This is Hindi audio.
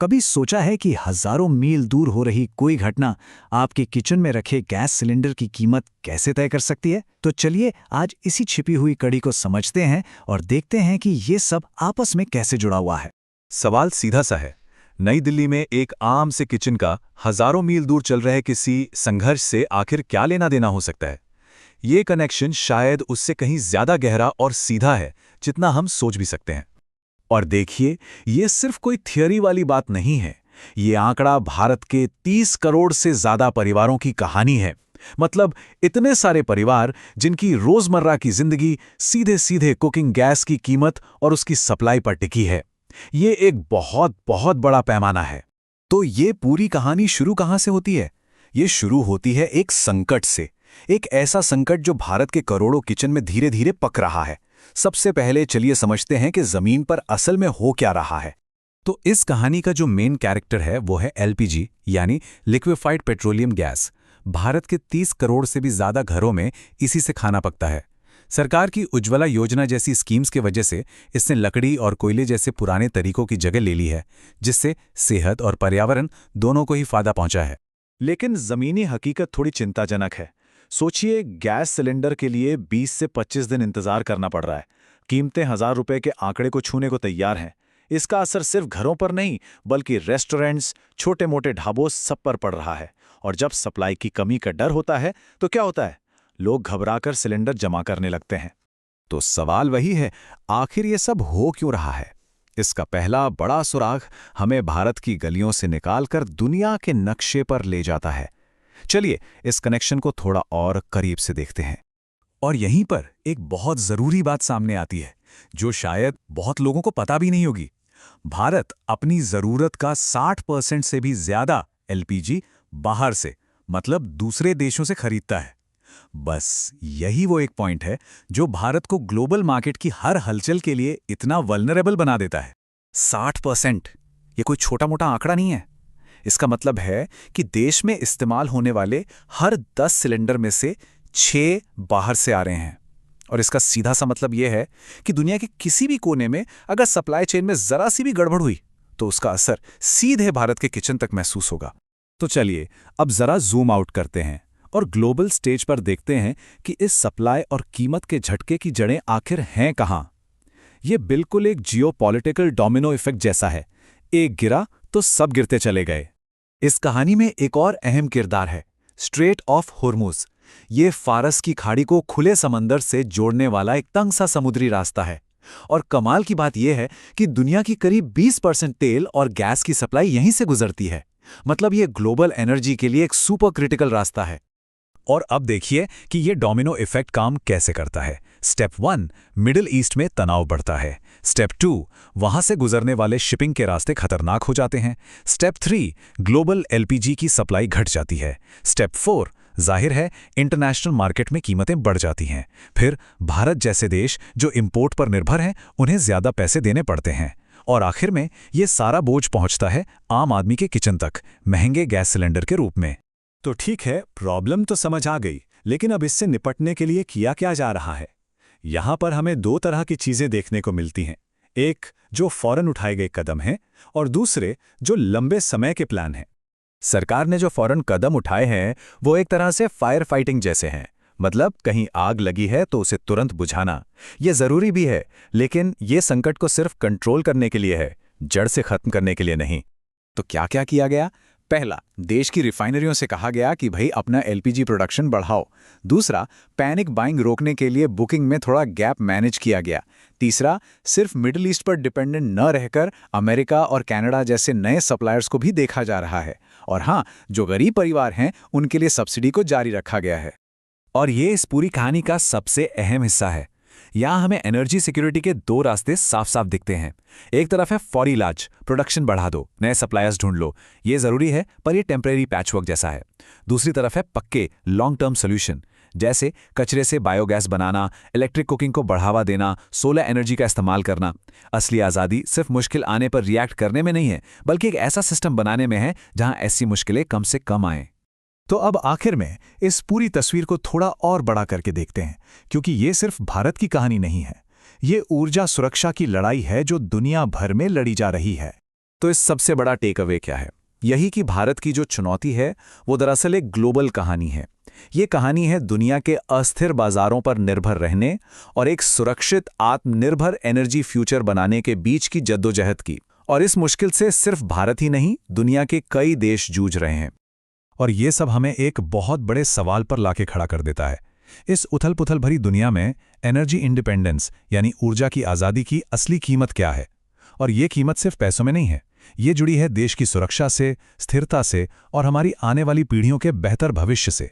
कभी सोचा है कि हजारों मील दूर हो रही कोई घटना आपके किचन में रखे गैस सिलेंडर की कीमत कैसे तय कर सकती है? तो चलिए आज इसी छिपी हुई कड़ी को समझते हैं और देखते हैं कि ये सब आपस में कैसे जुड़ा हुआ है। सवाल सीधा सा है। नई दिल्ली में एक आम से किचन का हजारों मील दूर चल रहे किसी संघर्ष से आखिर क्या लेना देना हो सकता है? ये कनेक्शन शायद उससे कहीं ज्यादा गहरा और सीधा है जितना हम सोच भी सकते हैं। और देखिए, ये सिर्फ कोई थियरी वाली बात नहीं है। ये आंकड़ा भारत के 30 करोड़ से ज्यादा परिवारों की कहानी है। मतलब इतने सारे परिवार जिनकी रोजमर्रा की जिंदगी सीधे सीधे कुकिंग गैस की कीमत और उसकी सप्लाई पर टिकी है। ये एक बहुत बहुत बड़ा पैमाना है। तो ये पूरी कहानी शुरू कहां से होती है? ये शुरू होती है एक संकट से। एक ऐसा संकट जो भारत के करोड़ों किचन में धीरे धीरे पक रहा है। सबसे पहले चलिए समझते हैं कि जमीन पर असल में हो क्या रहा है। तो इस कहानी का जो मेन कैरेक्टर है वो है एलपीजी, यानी लिक्विफाइड पेट्रोलियम गैस। भारत के 30 करोड़ से भी ज्यादा घरों में इसी से खाना पकता है। सरकार की उज्ज्वला योजना जैसी स्कीम्स की वजह से इसने लकड़ी और कोयले जैसे पुराने तरीकों की जगह ले ली है, जिससे सेहत और पर्यावरण दोनों को ही फायदा पहुंचा है। लेकिन जमीनी हकीकत थोड़ी चिंताजनक है। सोचिए, गैस सिलेंडर के लिए 20 से 25 दिन इंतजार करना पड़ रहा है। कीमतें ₹1000 के आंकड़े को छूने को तैयार हैं। इसका असर सिर्फ घरों पर नहीं, बल्कि रेस्टोरेंट्स, छोटे मोटे ढाबों सब पर पड़ रहा है। और जब सप्लाई की कमी का डर होता है तो क्या होता है? लोग घबराकर सिलेंडर जमा करने लगते हैं। तो सवाल वही है, आखिर ये सब हो क्यों रहा है? इसका पहला बड़ा सुराग हमें भारत की गलियों से निकालकर दुनिया के नक्शे पर ले जाता है। चलिए इस कनेक्शन को थोड़ा और करीब से देखते हैं। और यहीं पर एक बहुत जरूरी बात सामने आती है, जो शायद बहुत लोगों को पता भी नहीं होगी। भारत अपनी जरूरत का 60% से भी ज्यादा एलपीजी बाहर से, मतलब दूसरे देशों से खरीदता है। बस यही वो एक पॉइंट है जो भारत को ग्लोबल मार्केट की हर हलचल के लिए इतना वल्नरेबल बना देता है। 60%, ये कोई छोटा मोटा आंकड़ा नहीं है। इसका मतलब है कि देश में इस्तेमाल होने वाले हर 10 सिलेंडर में से 6 बाहर से आ रहे हैं। और इसका सीधा सा मतलब यह है कि दुनिया के किसी भी कोने में अगर सप्लाई चेन में जरा सी भी गड़बड़ हुई तो उसका असर सीधे भारत के किचन तक महसूस होगा। तो चलिए अब जरा जूम आउट करते हैं और ग्लोबल स्टेज पर देखते हैं कि इस सप्लाई और कीमत के झटके की जड़ें आखिर हैं कहां। यह बिल्कुल एक जियोपॉलिटिकल डोमिनो इफेक्ट जैसा है। एक गिरा तो सब गिरते चले गए। इस कहानी में एक और अहम किरदार है, स्ट्रेट ऑफ होर्मुज। ये फारस की खाड़ी को खुले समंदर से जोड़ने वाला एक तंग सा समुद्री रास्ता है। और कमाल की बात यह है कि दुनिया की करीब 20% तेल और गैस की सप्लाई यहीं से गुजरती है। मतलब ये ग्लोबल एनर्जी के लिए एक सुपर क्रिटिकल रास्ता है। और अब देखिए कि ये डोमिनो इफेक्ट काम कैसे करता है। स्टेप 1, मिडिल ईस्ट में तनाव बढ़ता है। स्टेप 2, वहां से गुजरने वाले शिपिंग के रास्ते खतरनाक हो जाते हैं। स्टेप 3, ग्लोबल एलपीजी की सप्लाई घट जाती है। स्टेप 4, जाहिर है इंटरनेशनल मार्केट में कीमतें बढ़ जाती हैं। फिर भारत जैसे देश जो इंपोर्ट पर निर्भर हैं, उन्हें ज्यादा पैसे देने पड़ते हैं। और आखिर में ये सारा बोझ पहुंचता है आम आदमी के किचन तक, महंगे गैस सिलेंडर के रूप में। तो ठीक है, प्रॉब्लम तो समझ आ गई, लेकिन अब इससे निपटने के लिए किया क्या जा रहा है? यहां पर हमें दो तरह की चीजें देखने को मिलती हैं। एक जो फौरन उठाए गए कदम हैं और दूसरे जो लंबे समय के प्लान हैं। सरकार ने जो फौरन कदम उठाए हैं वो एक तरह से फायर फाइटिंग जैसे हैं। मतलब कहीं आग लगी है तो उसे तुरंत बुझाना। ये जरूरी भी है, लेकिन ये संकट को सिर्फ कंट्रोल करने के लिए है, जड़ से खत्म करने के लिए नहीं। तो क्या क्या किया गया? पहला, देश की रिफाइनरियों से कहा गया कि भाई अपना एलपीजी प्रोडक्शन बढ़ाओ। दूसरा, पैनिक बाइंग रोकने के लिए बुकिंग में थोड़ा गैप मैनेज किया गया। तीसरा, सिर्फ मिडिल ईस्ट पर डिपेंडेंट न रहकर अमेरिका और कनाडा जैसे नए सप्लायर्स को भी देखा जा रहा है। और हाँ, जो गरीब परिवार हैं उनके लिए सब्सिडी को जारी रखा गया है। और ये इस पूरी कहानी का सबसे अहम हिस्सा है। यहाँ हमें एनर्जी सिक्योरिटी के दो रास्ते साफ साफ दिखते हैं। एक तरफ है फौरी इलाज, प्रोडक्शन बढ़ा दो, नए सप्लायर्स ढूंढ लो। ये जरूरी है, पर ये टेम्परेरी पैचवर्क जैसा है। दूसरी तरफ है पक्के लॉन्ग टर्म सोल्यूशन, जैसे कचरे से बायोगैस बनाना, इलेक्ट्रिक कुकिंग को बढ़ावा देना, सोलर एनर्जी का इस्तेमाल करना। असली आज़ादी सिर्फ मुश्किल आने पर रिएक्ट करने में नहीं है, बल्कि एक ऐसा सिस्टम बनाने में है जहां ऐसी मुश्किलें कम से कम आएं। तो अब आखिर में इस पूरी तस्वीर को थोड़ा और बड़ा करके देखते हैं, क्योंकि ये सिर्फ भारत की कहानी नहीं है। ये ऊर्जा सुरक्षा की लड़ाई है जो दुनिया भर में लड़ी जा रही है। तो इस सबसे बड़ा टेक अवे क्या है? यही कि भारत की जो चुनौती है वो दरअसल एक ग्लोबल कहानी है। ये कहानी है दुनिया के अस्थिर बाजारों पर निर्भर रहने और एक सुरक्षित आत्मनिर्भर एनर्जी फ्यूचर बनाने के बीच की जद्दोजहद की। और इस मुश्किल से सिर्फ भारत ही नहीं, दुनिया के कई देश जूझ रहे हैं। और ये सब हमें एक बहुत बड़े सवाल पर लाके खड़ा कर देता है। इस उथल-पुथल भरी दुनिया में एनर्जी इंडिपेंडेंस यानी ऊर्जा की आज़ादी की असली कीमत क्या है? और ये कीमत सिर्फ पैसों में नहीं है, ये जुड़ी है देश की सुरक्षा से, स्थिरता से और हमारी आने वाली पीढ़ियों के बेहतर भविष्य से।